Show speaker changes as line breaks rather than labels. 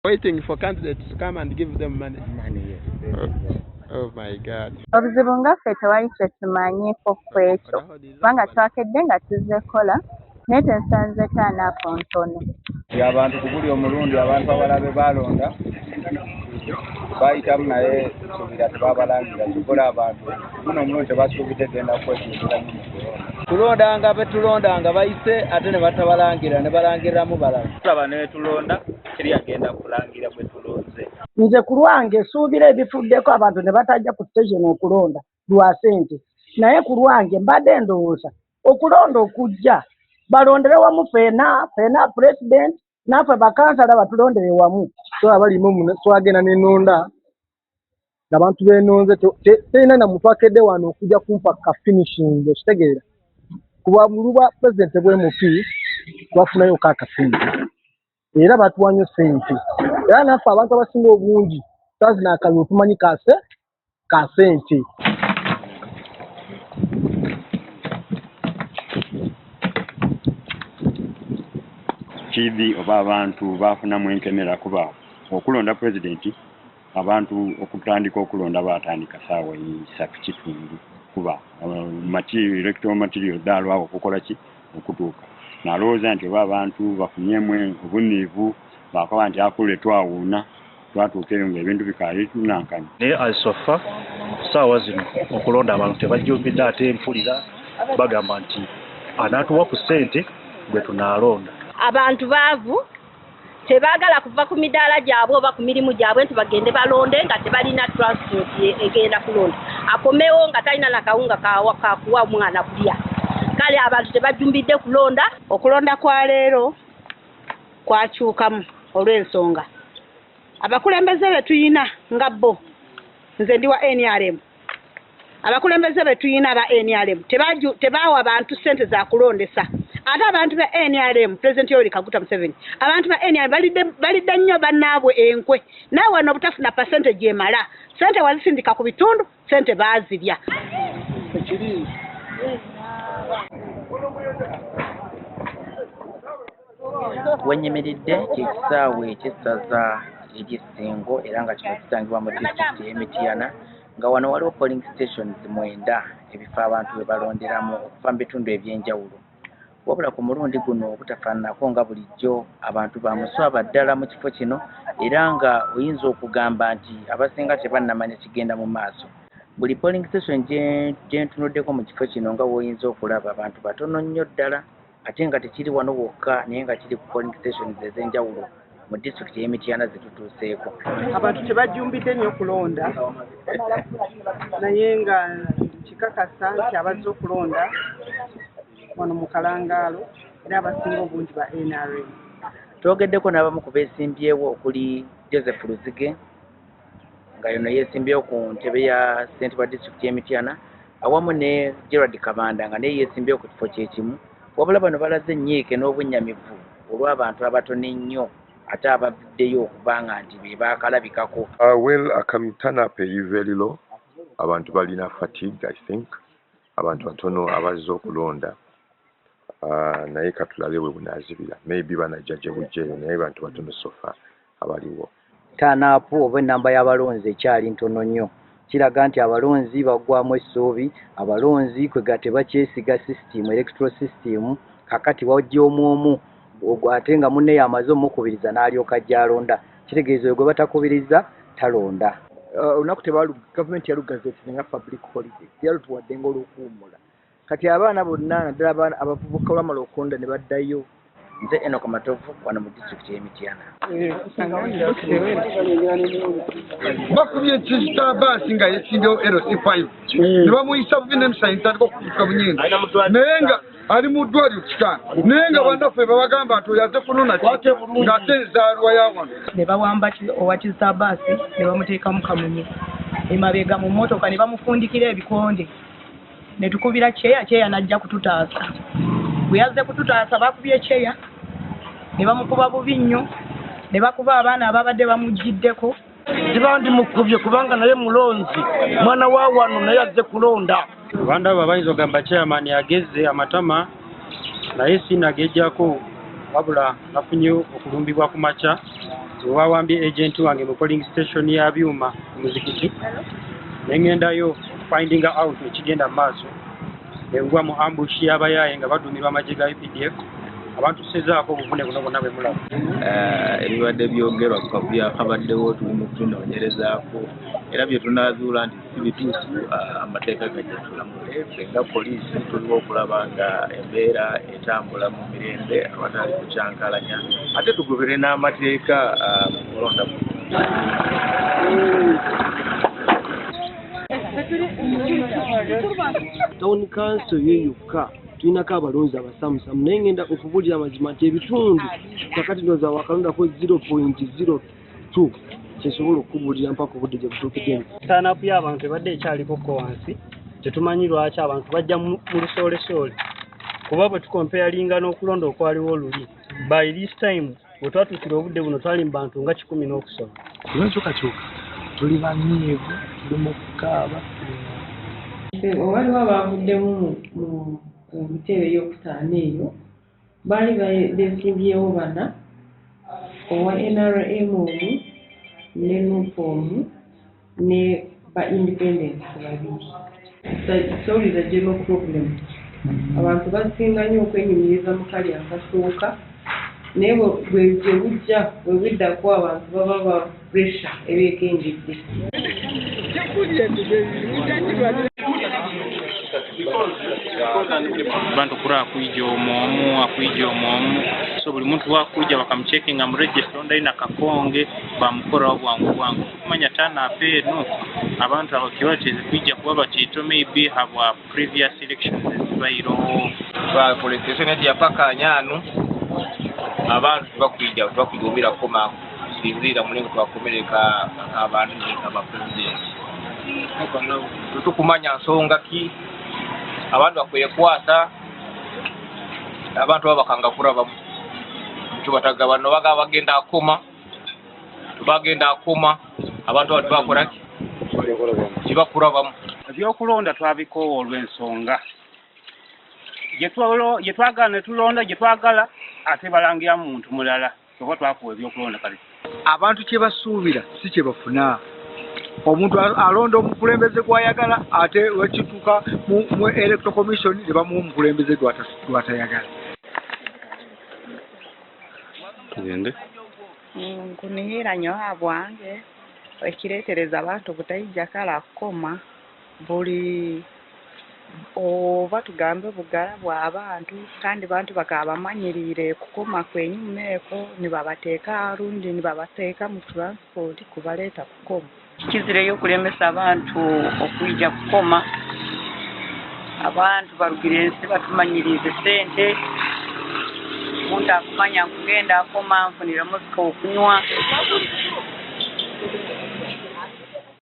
Waiting for candidates to come and give them money.
Money, yes.
Oh my God.
Obuzibu ngaffe tewali kye tumanyiiko ku ekyo kubanga twakedde nga tuzzekola naye tensanze taanaapo ntono.
Abantu ku buli omulundi abantu abalabe balonda bayitamu naye suubira tebabalangira kikola abantu muno omulundi tebasuubidde genda kwekiikira tulonda nga betulonda nga bayise ate ne batabalangira ne balangiramu balala tulaba ne tulonda teri agenda kulangira bwe tulonze.
Nze ku lwange suubira ebifuddeko abantu ne batajja ku station okulonda lwa ssente naye ku lwange mbadde ndowooza okulonda okujja balondere wamu ffena president naffe bakansala batulondere wamu.
So abalimu twagenda n'ennonda ng'abantu b'ennonze terina na muntu akedde wano okujja kumpa ka finishing okitegeera kuba buluba pulezidenti bw'emupi twafunayo kaakasente era batuwanyo ssente era naffe abantu abasinga obungi twazina akalulu tumanyi ka ssente.
Kibi oba abantu bafunamu enkemera kuba okulonda pulezidenti abantu okutandika okulonda batandika saawa 3:30 kuba electoral material daalwawo okukola ki okutuuka nalowooza nti oba abantu bafunyemu obuniivu bakoba nti akule twawuuna twatuuka eyo ng'ebintu bikaali tunankanya
naye asofa saawa zino okulonda abantu tebajjumbidde ate empulira bagamba nti anaatuwa ku ssente gwe tunaalonda.
Abantu baavu tebaagala kuva ku midaala gyabwe oba ku mirimu gyabwe nti bagende balonde nga tebalina transport egenda kulonda akomewo nga talina nakawunga kakuwa omwana kulya kale abantu tebajjumbidde kulonda.
Okulonda kwa leero kwakyukamu olw'ensonga abakulembeze be tuyina nga bo nze ndi wa NRM abakulembeze be tuyina aba NRM tebaawa abantu ssente za kulondesa ate abantu ba NRM President Yoweri Kaguta Museveni abantu ba NRM balidde nnyo bannaabwe enkwe naawe wano obutafuna percentage emala ssente wazisindika ku bitundu ssente baazirya.
Wenyimiridde ekisaawe eky'essaza ery'Essengo era nga kino kisangibwa mu disitulikiti y'Emityana nga wano waliwo polling stations 9 ebifo abantu we balonderamu okuva mu bitundu eby'enjawulo. Wabula ku mulundi guno obutafaananako nga bulijjo abantu bamuswaba ddala mu kifo kino era nga oyinza okugamba nti abasinga tebannamanya kigenda mu maaso. Buli polling station gye ntunuddeko mu kifo kino nga woyinza okulaba abantu batono nnyo ddala ate nga tekiri wano wokka naye nga kiri ku polling stations ez'enjawulo mu disitulikiti y'Emityana zetutuuseeko.
Abantu tebajjumbidde nnyo kulonda naye nga kikakasa nti abazze okulonda wano mu Kalangaalo era abasinga obungi ba NRM.
Twogeddeko n'abamu ku beesimbyewo okuli Joseph Luzige nga yono yeesimbyewo ku ntebe ya ssentebe wa disitulikiti y'Emityana awamu ne Gerard Kabanda nga naye yeesimbyewo ku kifo kyekimu wabula bano balaze nnyiike n'obunnyamivu olw'abantu abatono ennyo ate abavuddeyo okubanga nti be baakalabikako.
Well, I can turn up very low. Abantu balina fatigue, I think. Abantu batono abazze okulonda. Naye katulabe bwe bunaazibira. Maybe banajja bujjeyo naye bantu batono sofa abaliwo.
Taanaapu oba ennamba y'abalonzi ekyali ntono nnyo. Kiraga nti abalonzi baggwamu essuubi, abalonzi kwega tebakyesiga system, electoral system, kakati wajja omu ate nga munne yamaze omukubiriza n'alyoka ajja alonda. Kitegeeza gwe batakubiriza talonda.
Olunaku gavumenti yalugazeeti nga public holiday yalutuwadde ng'olukuwummula. Kati abaana bonna naddala abavubuka olwamala okulonda ne baddayo.
Nze Enoch Matovu wano mu disitulikiti y'Emityana.
Bakubye ekitabaasi nga yeesimbyewo LC5 ne bamuyisa bubi n'emisana ntandika okutuuka bunyenzi naye nga ali mu ddwaliro kikana naye nga bannaffe babagamba nti oyo aze kunona ng'ate enzaalwa ya wano.
Ne bawamba owa kitabaasi ne bamuteeka mu kamunye emabega mu mmotoka ne bamufundikira ebikonde ne tukubira kyeya n'ajja kututaasa. Bwe yazze kututaasa bakubye kyeya ne bamukuba bubi nnyo ne bakuba abaana ababadde bamuggiddeko.
Ziba ndi mukubye kubanga naye mulonzi mwana wa wano naye azze kulonda.
Abantu abo bayinza ogamba chairman yagezze amatama naye sinagejjako wabula nafunye okulumbibwa ku makya
wawambye agent wange mu polling station ya byuma muzikiti nengendayo finding out nekigenda mu maaso engwa mu ambush y'abayaye nga baduumirwa amagye ga UPDF abantu tusezaako obuvune buno bonna bwe mulaba.
Ebibadde byogerwa ku kavuyo akabaddewo tuli mu kunoonyerezaako era bye tunaazuula nti si bituufu amateeka gagyetulamule nga poliisi tuliwo okulaba nga embeera etambula mu mirembe awatali kucyankalanya ate tugobere n'amateeka mu kulonda mu
Town Council yeyokka tulinako abalonzi abasamusamu naye ngenda okubuulira amazima nti ebitundu kakati ndowooza wakalondako 0.02 kyesobola okubuulira mpaka obudde gye butuukiddemu.
Ttaanapu y'abantu ebadde ekyalikoko wansi tetumanyi lwaki abantu bajja mu lusoolesole kuba bwe tukompeyalinga n'okulonda okwaliwo oluli by this time bwe twatuukira obudde buno twali mu bantu nga 10 n'okusoma.
Lwenkyukakyuka tuli banyiivu tuli mu kukaaba.
Waliwo abavuddemu mu butebe ey'okutaano eyo baali beesimbyewo bana owa NRM omu ne NUP omu ne ba independent babiri. Solve the general problem. Abantu basinga nnyo okwenyumiriza mu kali akasooka naye bwe bujja bwe buddako abantu baba ba pressure ebeekengedde.
Bantu kura akuija omwomu so buli muntu wakuija bakamucekinga mu register ndalina kakonge bamukorawo bwangu kumanya ttaanapu eno abantu abo kibateze kwijja kuba bakiito maybe habwa previous elections ezibayirowo
police station eti yapakanyanu abantu tebakwijja koma sinzira mulingo twakomereka abantu abapresident tutukumanya nsonga ki abantu bakwiye kwata abantu babakanga kurabamu tubataga bano baga bagenda akoma abantu bati bakoraki kibakurabamu
ebyokulonda twabikoowa olw'ensonga gye twagala ne tulonda gye twagala ate balangira muntu mulala oba twakuwa ebyokulonda kale
abantu kye basuubira si kye bafuna. Omuntu alonda omukulembeze gw'ayagala ate wekituuka mu electoral commission ne bamuwa omukulembeze gw'atayagala.
Tugende nkuniira nnyo bwange ekireetereza abantu butayijja kala kukoma buli oba tugambe bugala bw'abantu kandi bantu bakaba bamanyiriire kukoma kwenyuma eko nibabateeka rundi nibabateeka mu transport kubaleeta kukoma.
Kizireyo okulemesa abantu okwijja kukoma abantu barugire ensi batumanyirize sente omuntu akumanya nkugenda akoma nfunira muzika okunywa